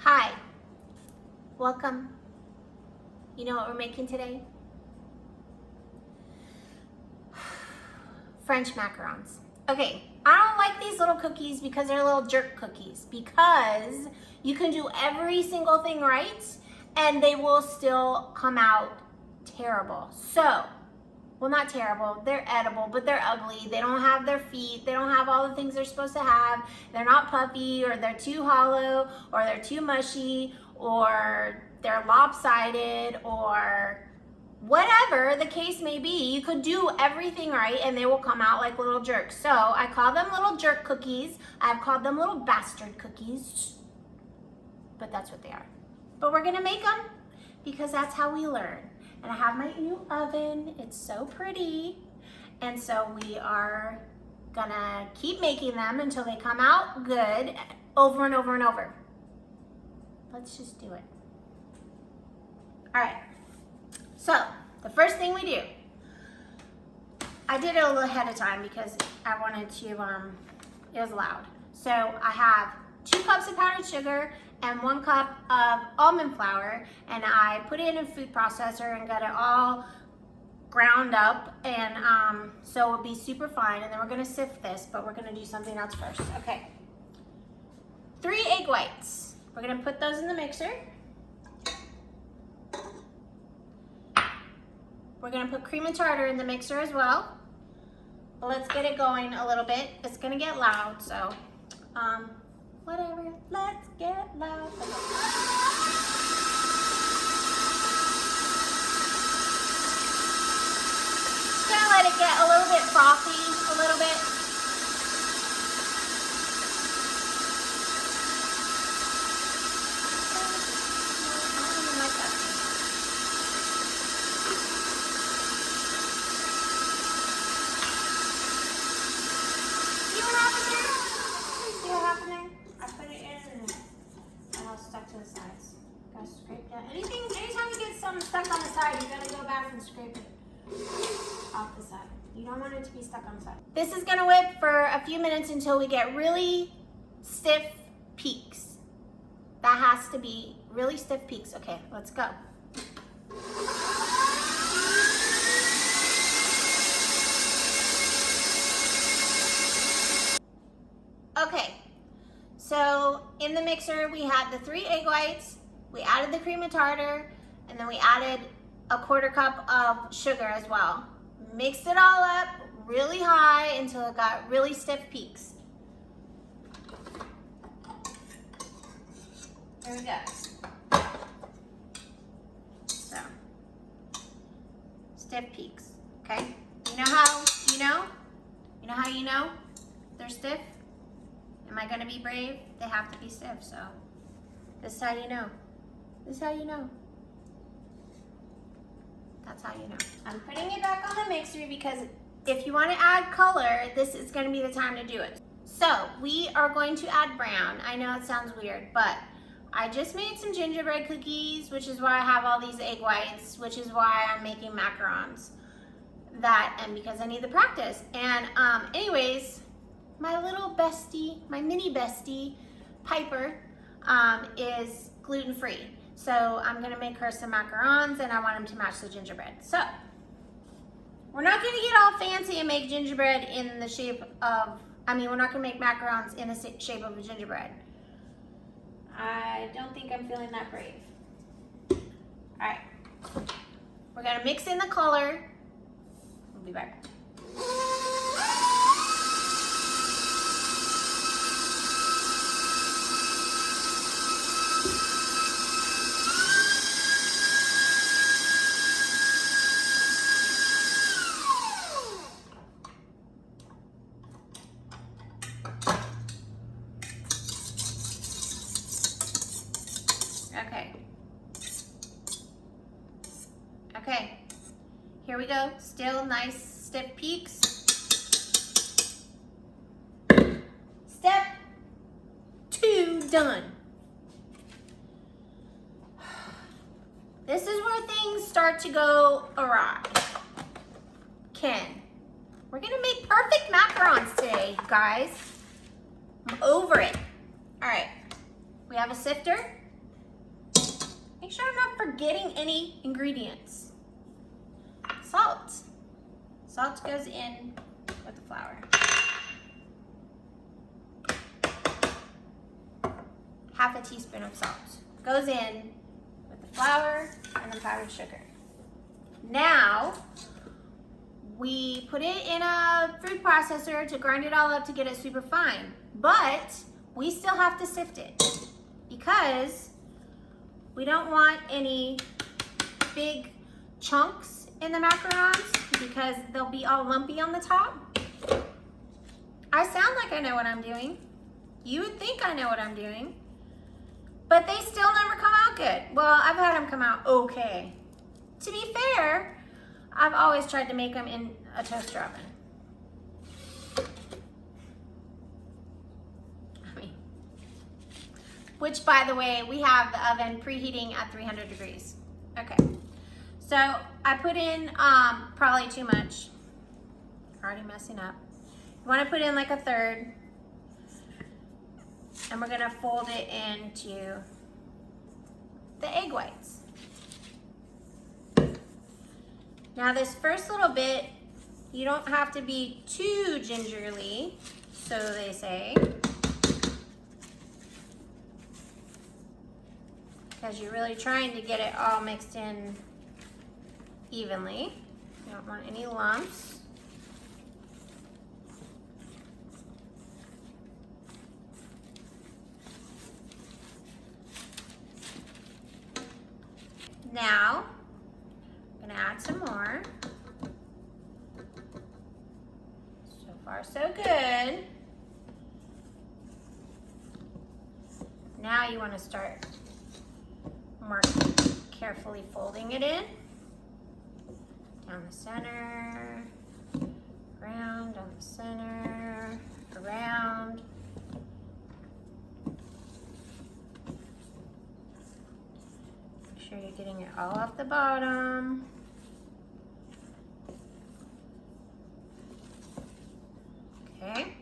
Hi, welcome. You know what we're making today? French macarons. Okay, I don't like these little cookies because they're little jerk cookies, because you can do every single thing right and they will still come out terrible. So, well, not terrible, they're edible, but they're ugly. They don't have their feet, they don't have all the things they're supposed to have. They're not puffy, or they're too hollow, or they're too mushy, or they're lopsided, or whatever the case may be. You could do everything right and they will come out like little jerks. So I call them little jerk cookies. I've called them little bastard cookies, but that's what they are. But we're gonna make them because that's how we learn. And I have my new oven. It's so pretty. And so we are gonna keep making them until they come out good, over and over and over. Let's just do it. All right. So the first thing we do, I did it a little ahead of time because I wanted to, it was loud. So I have 2 cups of powdered sugar and 1 cup of almond flour, and I put it in a food processor and got it all ground up, and so it'll be super fine. And then we're gonna sift this, but we're gonna do something else first. Okay, 3 egg whites. We're gonna put those in the mixer. We're gonna put cream and tartar in the mixer as well. But let's get it going a little bit. It's gonna get loud, so whatever, let's get loud. Just gonna let it get a little bit frothy, a little bit. Anytime you get something stuck on the side, you gotta go back and scrape it off the side. You don't want it to be stuck on the side. This is gonna whip for a few minutes until we get really stiff peaks. That has to be really stiff peaks. Okay, let's go. Okay, so in the mixer we had the 3 egg whites. We added the cream and tartar, and then we added a 1/4 cup of sugar as well. Mixed it all up really high until it got really stiff peaks. There we go. So, stiff peaks, okay? You know how you know? You know how you know they're stiff? Am I gonna be brave? They have to be stiff, so this is how you know. This is how you know. That's how you know. I'm putting it back on the mixer because if you want to add color, this is going to be the time to do it. So we are going to add brown. I know it sounds weird, but I just made some gingerbread cookies, which is why I have all these egg whites, which is why I'm making macarons. And because I need the practice. And anyways, my little bestie, my mini bestie, Piper, is gluten-free. So I'm gonna make her some macarons, and I want them to match the gingerbread. So we're not gonna get all fancy and make gingerbread in the shape of, we're not gonna make macarons in the shape of a gingerbread. I don't think I'm feeling that brave. All right, we're gonna mix in the color. We'll be right back. Okay, here we go. Still nice stiff peaks. Step 2 done. This is where things start to go awry. We're gonna make perfect macarons today, guys. I'm over it. All right, we have a sifter. Make sure I'm not forgetting any ingredients. Salt. Salt goes in with the flour. Half a teaspoon of salt goes in with the flour and the powdered sugar. Now, we put it in a food processor to grind it all up to get it super fine. But we still have to sift it because we don't want any big chunks in the macarons because they'll be all lumpy on the top. I sound like I know what I'm doing. You would think I know what I'm doing, but they still never come out good. Well, I've had them come out okay. To be fair, I've always tried to make them in a toaster oven. Which, by the way, we have the oven preheating at 300 degrees. Okay, so I put in probably too much. Already messing up. You want to put in like a third, and we're gonna fold it into the egg whites. Now this first little bit, you don't have to be too gingerly, so they say, because you're really trying to get it all mixed in evenly. You don't want any lumps. Now, I'm gonna add some more. So far, so good. Now you want to start more carefully folding it in. Down the center, around, down the center, around. Make sure you're getting it all off the bottom. Okay.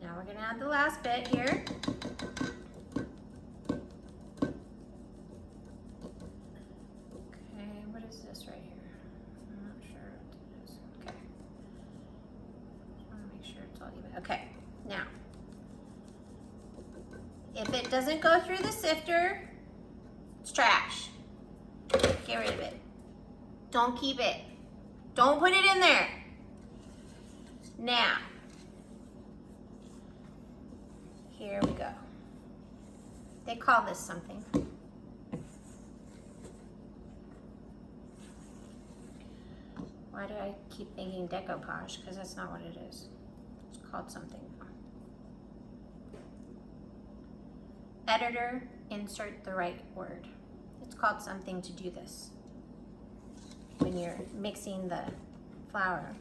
Now we're gonna add the last bit here. Okay, what is this right here? I'm not sure what it is. Okay. Just wanna make sure it's all even. Okay, now, if it doesn't go through the sifter, it's trash. Get rid of it. Don't keep it. Don't put it in there. Now, here we go. They call this something. Why do I keep thinking decoupage? Because that's not what it is. It's called something. Editor, insert the right word. It's called something to do this. When you're mixing the flour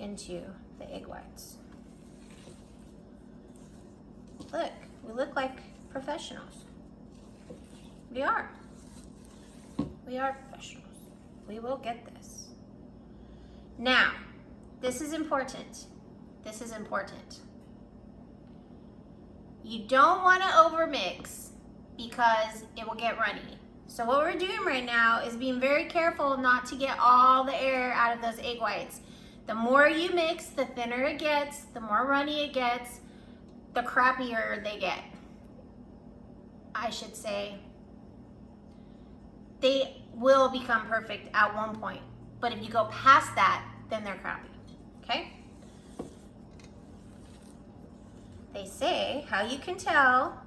into the egg whites. Look, we look like professionals. We are. We are professionals. We will get this. Now, this is important. This is important. You don't want to overmix because it will get runny. So what we're doing right now is being very careful not to get all the air out of those egg whites. The more you mix, the thinner it gets, the more runny it gets, the crappier they get. I should say. They will become perfect at one point, but if you go past that, then they're crappy, okay? They say how you can tell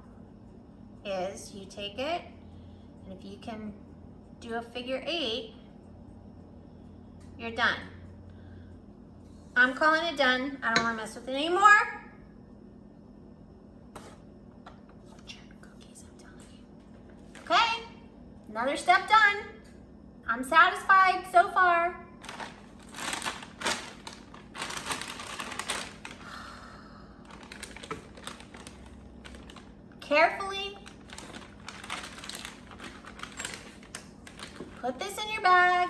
is you take it, and if you can do a figure 8, you're done. I'm calling it done. I don't want to mess with it anymore. Jerk cookies, I'm telling you. Okay, another step done. I'm satisfied so far. Carefully put this in your bag.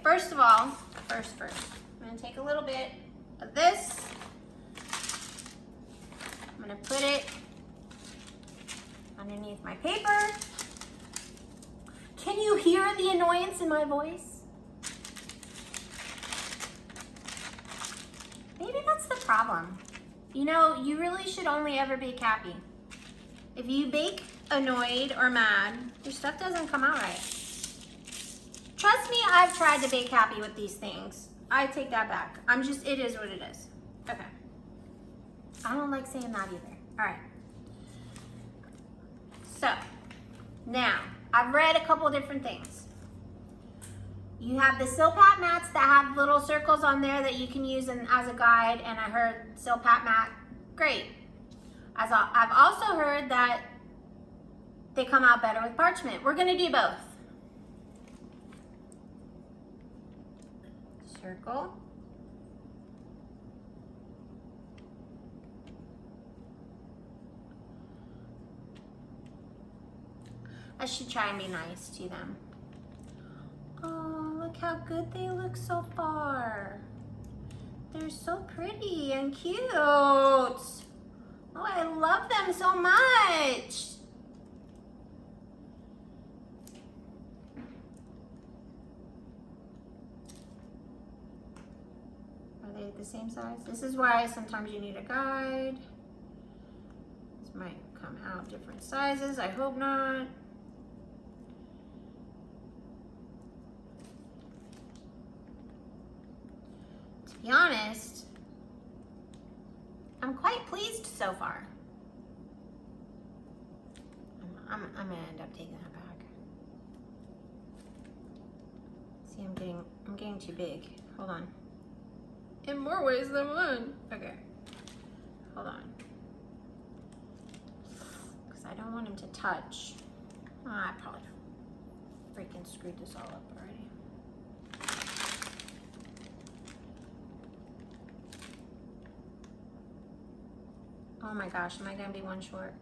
first of all, first, I'm gonna take a little bit of this. I'm gonna put it underneath my paper. Can you hear the annoyance in my voice? Maybe that's the problem. You know, you really should only ever bake happy. If you bake annoyed or mad, your stuff doesn't come out right. Trust me, I've tried to bake happy with these things. I take that back. It is what it is. Okay. I don't like saying that either. All right. So, now, I've read a couple different things. You have the Silpat mats that have little circles on there that you can use as a guide, and I heard Silpat mat, great. I've also heard that they come out better with parchment. We're gonna do both. Circle. I should try and be nice to them. Oh, look how good they look so far. They're so pretty and cute. Oh, I love them so much. Are they the same size? This is why sometimes you need a guide. This might come out different sizes. I hope not. To be honest, I'm quite pleased so far. I'm gonna end up taking that back. See, I'm getting too big. Hold on. In more ways than one. Okay. Hold on. Because I don't want him to touch. Oh, I probably freaking screwed this all up already. Oh my gosh, am I gonna be one short?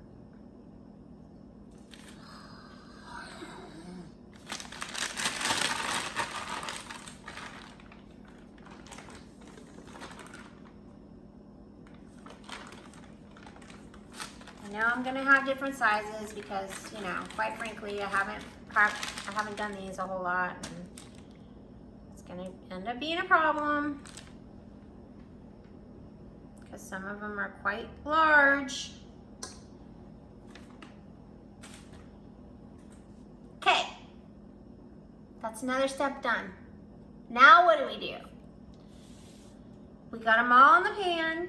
I know I'm gonna have different sizes because, you know, quite frankly, I haven't done these a whole lot, and it's gonna end up being a problem. Some of them are quite large. Okay, that's another step done. Now what do we do? We got them all in the pan.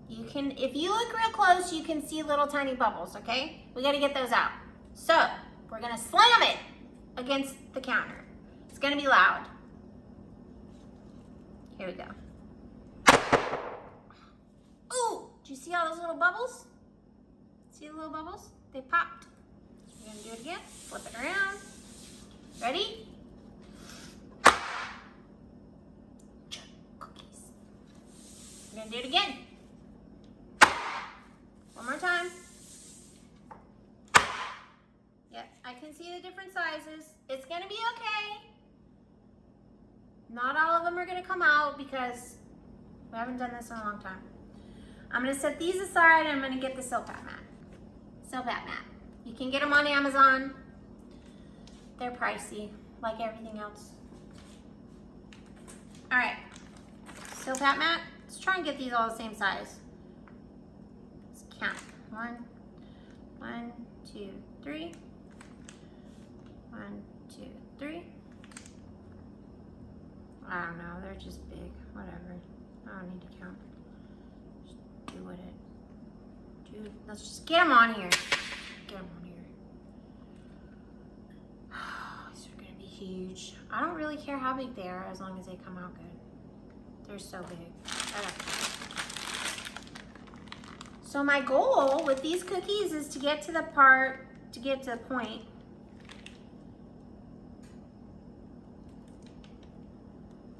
You can, if you look real close, you can see little tiny bubbles, okay? We gotta get those out. So, we're gonna slam it against the counter. It's gonna be loud. Here we go. Ooh, do you see all those little bubbles? See the little bubbles? They popped. We're gonna do it again. Flip it around. Ready? Cookies. We're gonna do it again. One more time. Yep, I can see the different sizes. It's gonna be okay. Not all of them are gonna come out because we haven't done this in a long time. I'm gonna set these aside and I'm gonna get the Silpat mat. Silpat mat. You can get them on Amazon. They're pricey, like everything else. All right, Silpat mat. Let's try and get these all the same size. Let's count. 1, 2, 3. 1, 2, 3. I don't know, they're just big, whatever. I don't need to count. Do what it, dude, let's just get them on here. Get them on here. These are gonna be huge. I don't really care how big they are as long as they come out good. They're so big. So my goal with these cookies is to get to the point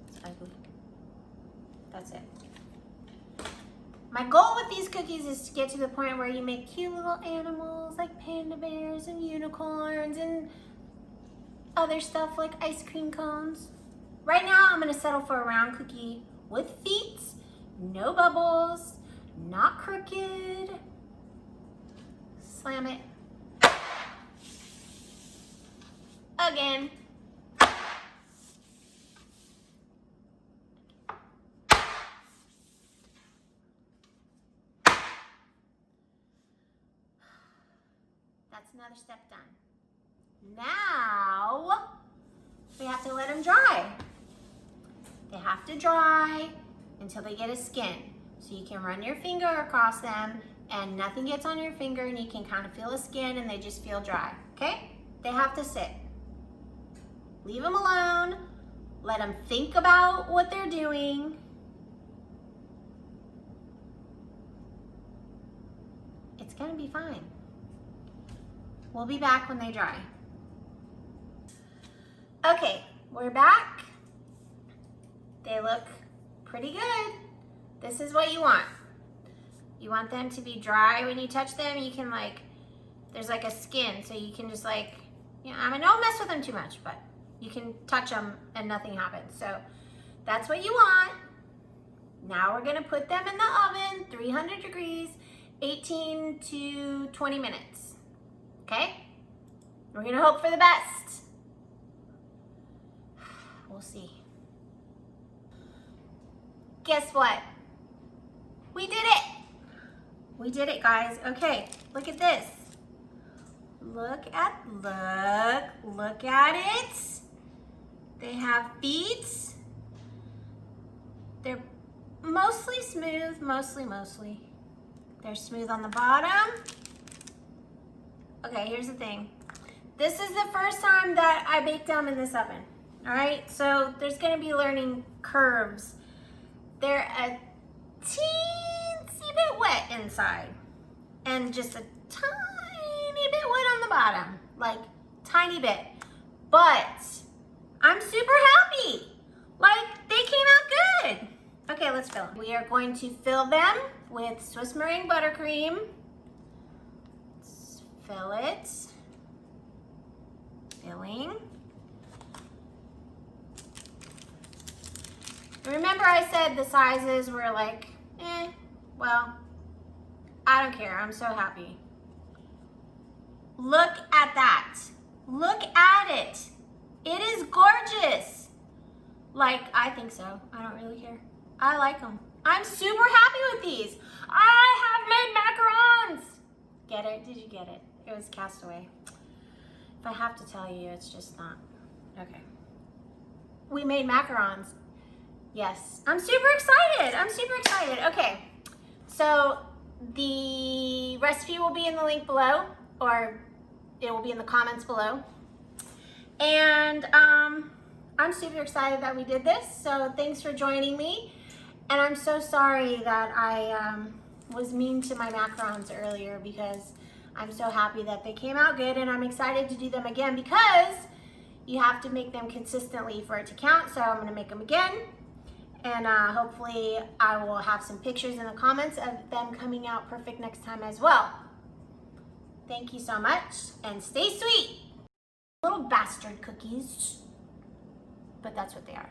it's ugly. That's it. My goal with these cookies is to get to the point where you make cute little animals like panda bears and unicorns and other stuff like ice cream cones. Right now, I'm gonna settle for a round cookie with feet, no bubbles, not crooked. Slam it. Again. That's another step done. Now, we have to let them dry. They have to dry until they get a skin. So you can run your finger across them and nothing gets on your finger and you can kind of feel the skin and they just feel dry, okay? They have to sit. Leave them alone. Let them think about what they're doing. It's gonna be fine. We'll be back when they dry. Okay, we're back. They look pretty good. This is what you want. You want them to be dry when you touch them. You can there's like a skin, so you can just I mean, don't mess with them too much, but you can touch them and nothing happens. So that's what you want. Now we're gonna put them in the oven, 300 degrees, 18 to 20 minutes, okay? We're gonna hope for the best. We'll see. Guess what? We did it. We did it, guys. Okay, look at this. Look at it. They have feet. They're mostly smooth, mostly. They're smooth on the bottom. Okay, here's the thing. This is the first time that I baked them in this oven. All right, so there's gonna be learning curves. They're a teensy bit wet inside and just a tiny bit wet on the bottom, like tiny bit. But I'm super happy. They came out good. Okay, let's fill them. We are going to fill them with Swiss meringue buttercream. Let's fill it. Filling. Remember I said the sizes were well, I don't care. I'm so happy. Look at that. Look at it. It is gorgeous. I think so. I don't really care. I like them. I'm super happy with these. I have made macarons. Get it? Did you get it? It was Castaway. If I have to tell you, it's just not. Okay. We made macarons. Yes. I'm super excited. Okay. So the recipe will be in the link below, or it will be in the comments below. And I'm super excited that we did this. So thanks for joining me. And I'm so sorry that I was mean to my macarons earlier, because I'm so happy that they came out good, and I'm excited to do them again because you have to make them consistently for it to count. So I'm gonna make them again. And hopefully I will have some pictures in the comments of them coming out perfect next time as well. Thank you so much, and stay sweet. Little bastard cookies, but that's what they are.